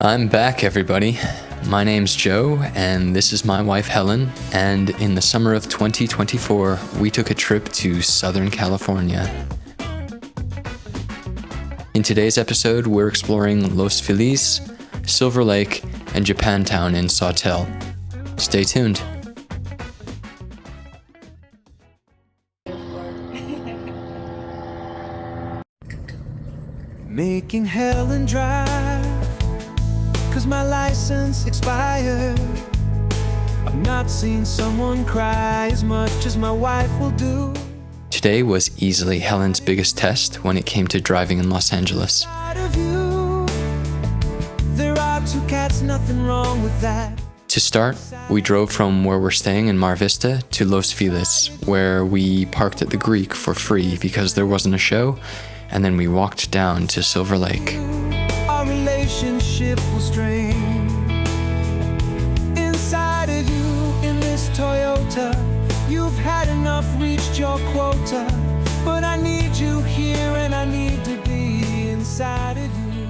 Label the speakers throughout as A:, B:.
A: I'm back, everybody. My name's Joe, and this is my wife Helen, and in the summer of 2024, we took a trip to Southern California. In today's episode, we're exploring Los Feliz, Silver Lake, and Japantown in Sawtelle. Stay tuned.
B: Making Helen drive, 'cause my license expired. I've not seen someone cry as much as my wife will do.
A: Today was easily Helen's biggest test when it came to driving in Los Angeles.
B: There are two cats, nothing wrong with that.
A: To start, we drove from where we're staying in Mar Vista to Los Feliz, where we parked at the Greek for free because there wasn't a show, and then we walked down to Silver Lake.
B: Our relationship will strain. Inside of you, in this Toyota, you've had enough, reached your quota. But I need you here and I need to be inside of you.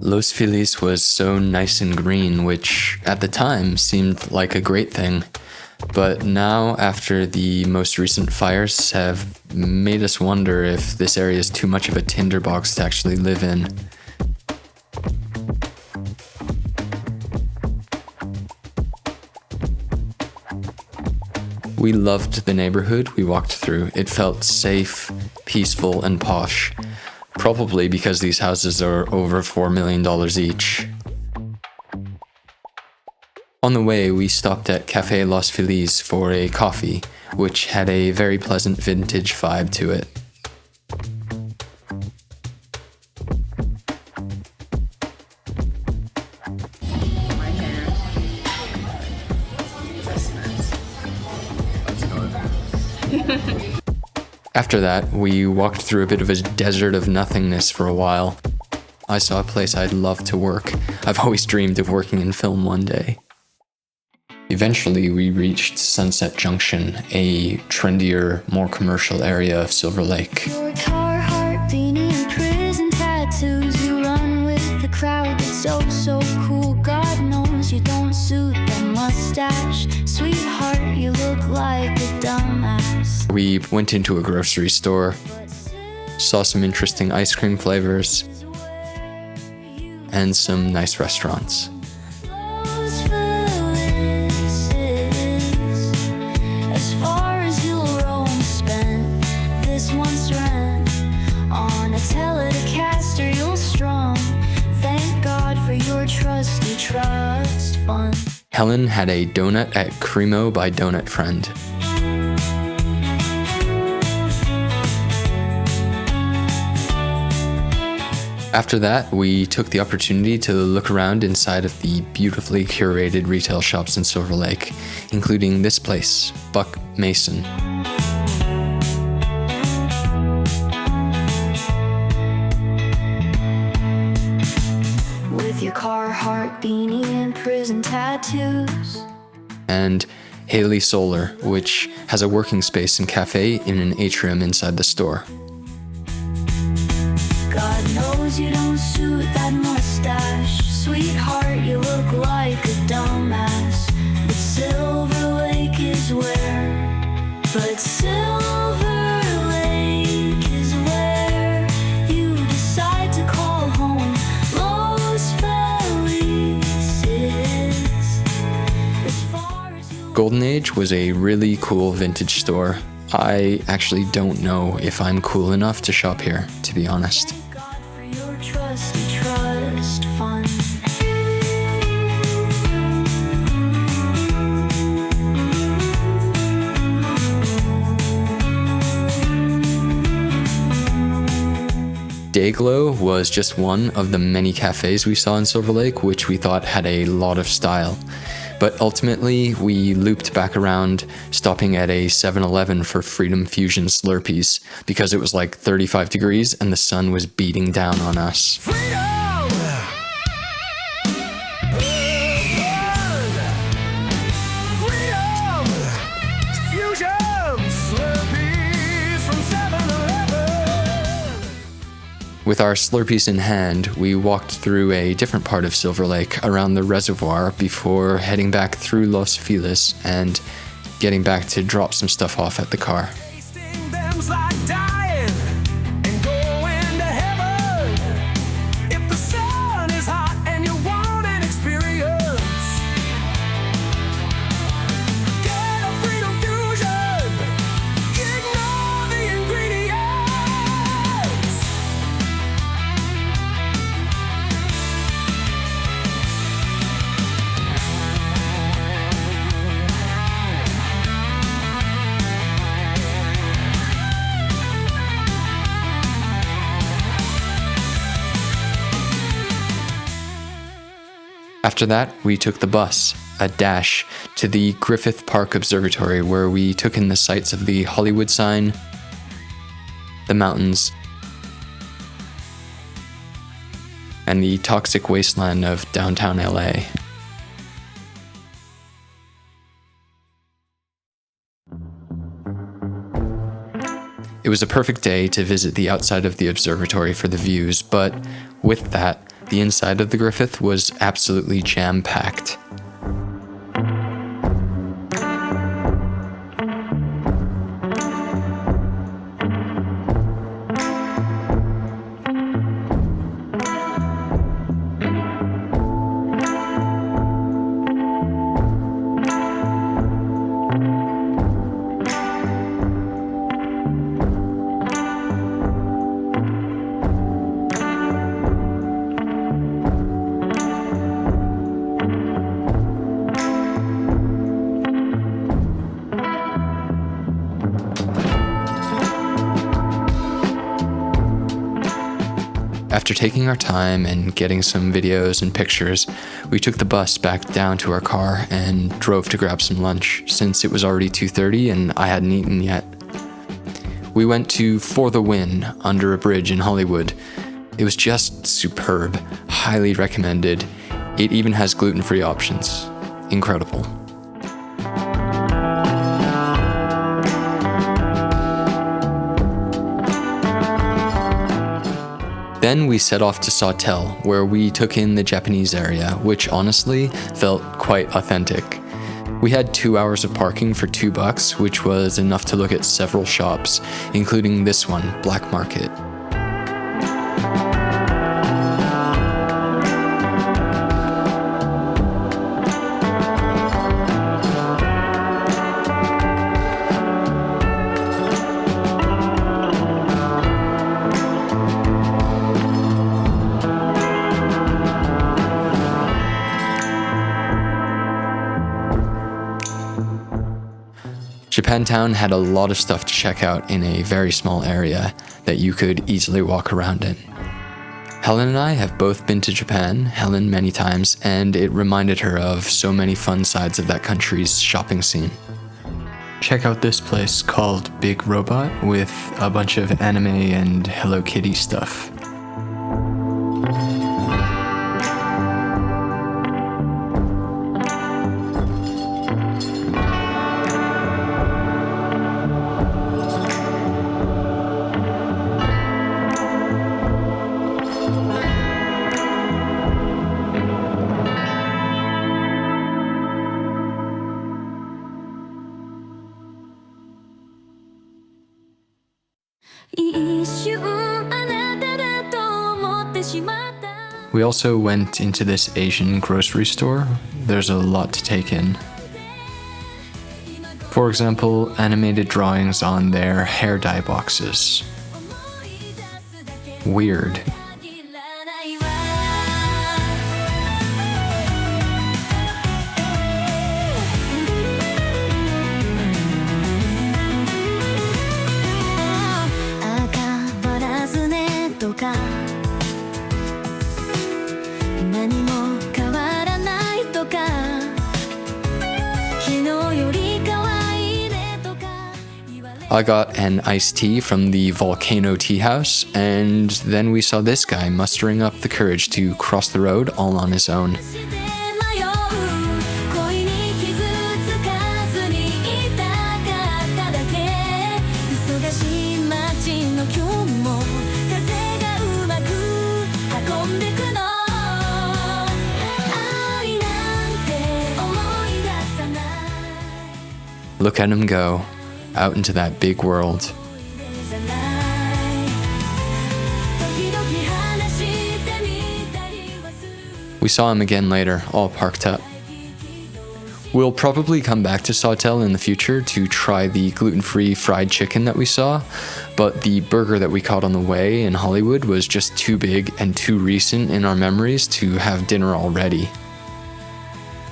A: Los Feliz was so nice and green, which at the time seemed like a great thing. But now, after the most recent fires have made us wonder if this area is too much of a tinderbox to actually live in. We loved the neighborhood we walked through. It felt safe, peaceful, and posh. Probably because these houses are over $4 million each. On the way, we stopped at Café Los Feliz for a coffee, which had a very pleasant vintage vibe to it. After that, we walked through a bit of a desert of nothingness for a while. I saw a place I'd love to work. I've always dreamed of working in film one day. Eventually, we reached Sunset Junction, a trendier, more commercial area of Silver Lake.
C: Your Carhartt beanie and prison tattoos. You run with the crowd that's so cool. God knows you don't suit that mustache. Sweetheart, you look like a dumbass.
A: We went into a grocery store, saw some interesting ice cream flavors, and some nice restaurants.
C: Trust fund.
A: Helen had a donut at Creamo by Donut Friend. After that, we took the opportunity to look around inside of the beautifully curated retail shops in Silver Lake, including this place, Buck Mason.
C: With your Carhartt beanie and prison tattoos.
A: And Haley Solar, which has a working space and cafe in an atrium inside the store.
C: God knows you don't suit that mustache. Sweetheart, you look like a dumbass. But Silver Lake is where. But Silver Lake is where you decide to call home. Los Feliz is as far as you.
A: Golden Age was a really cool vintage store. I actually don't know if I'm cool enough to shop here, to be honest.
C: God for your trust fund.
A: Dayglow was just one of the many cafes we saw in Silver Lake, which we thought had a lot of style. But ultimately, we looped back around, stopping at a 7-Eleven for Freedom Fusion Slurpees, because it was like 35 degrees and the sun was beating down on us.
B: Freedom! Freedom! Fusion! Slurpees from 7-Eleven!
A: With our Slurpees in hand, we walked through a different part of Silver Lake around the reservoir before heading back through Los Feliz and getting back to drop some stuff off at the car.
B: Tasting them's like dying and going to heaven. If the sun is hot and you want an experience, get a Freedom Fusion. Ignore the ingredients.
A: After that, we took the bus, a dash, to the Griffith Observatory where we took in the sights of the Hollywood sign, the mountains, and the toxic wasteland of downtown LA. It was a perfect day to visit the outside of the observatory for the views, but with that, the inside of the Griffith was absolutely jam-packed. After taking our time and getting some videos and pictures, we took the bus back down to our car and drove to grab some lunch, since it was already 2:30 and I hadn't eaten yet. We went to For the Win under a bridge in Hollywood. It was just superb, highly recommended. It even has gluten-free options. Incredible. Then we set off to Sawtelle, where we took in the Japanese area, which honestly felt quite authentic. We had 2 hours of parking for $2, which was enough to look at several shops, including this one, Black Market. Japantown had a lot of stuff to check out in a very small area that you could easily walk around in. Helen and I have both been to Japan, Helen many times, and it reminded her of so many fun sides of that country's shopping scene. Check out this place called Big Robot with a bunch of anime and Hello Kitty stuff. We also went into this Asian grocery store. There's a lot to take in. For example, animated drawings on their hair dye boxes. Weird. I got an iced tea from the Volcano Tea House, and then we saw this guy mustering up the courage to cross the road all on his own. Look at him go, out into that big world. We saw him again later, all parked up. We'll probably come back to Sawtelle in the future to try the gluten-free fried chicken that we saw, but the burger that we caught on the way in Hollywood was just too big and too recent in our memories to have dinner already.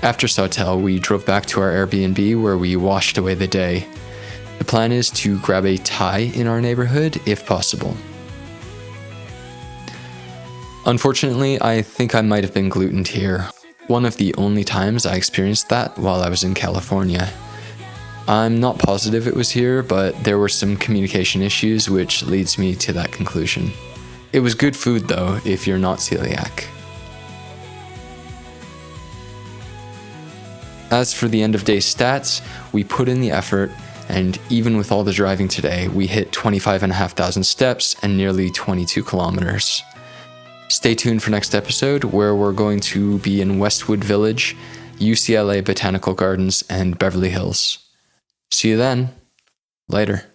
A: After Sawtelle, we drove back to our Airbnb where we washed away the day. The plan is to grab a Thai in our neighborhood if possible. Unfortunately, I think I might have been glutened here. One of the only times I experienced that while I was in California. I'm not positive it was here, but there were some communication issues which leads me to that conclusion. It was good food though, if you're not celiac. As for the end of day stats, we put in the effort, and even with all the driving today, we hit 25,500 steps and nearly 22 kilometers. Stay tuned for next episode, where we're going to be in Westwood Village, UCLA Botanical Gardens, and Beverly Hills. See you then. Later.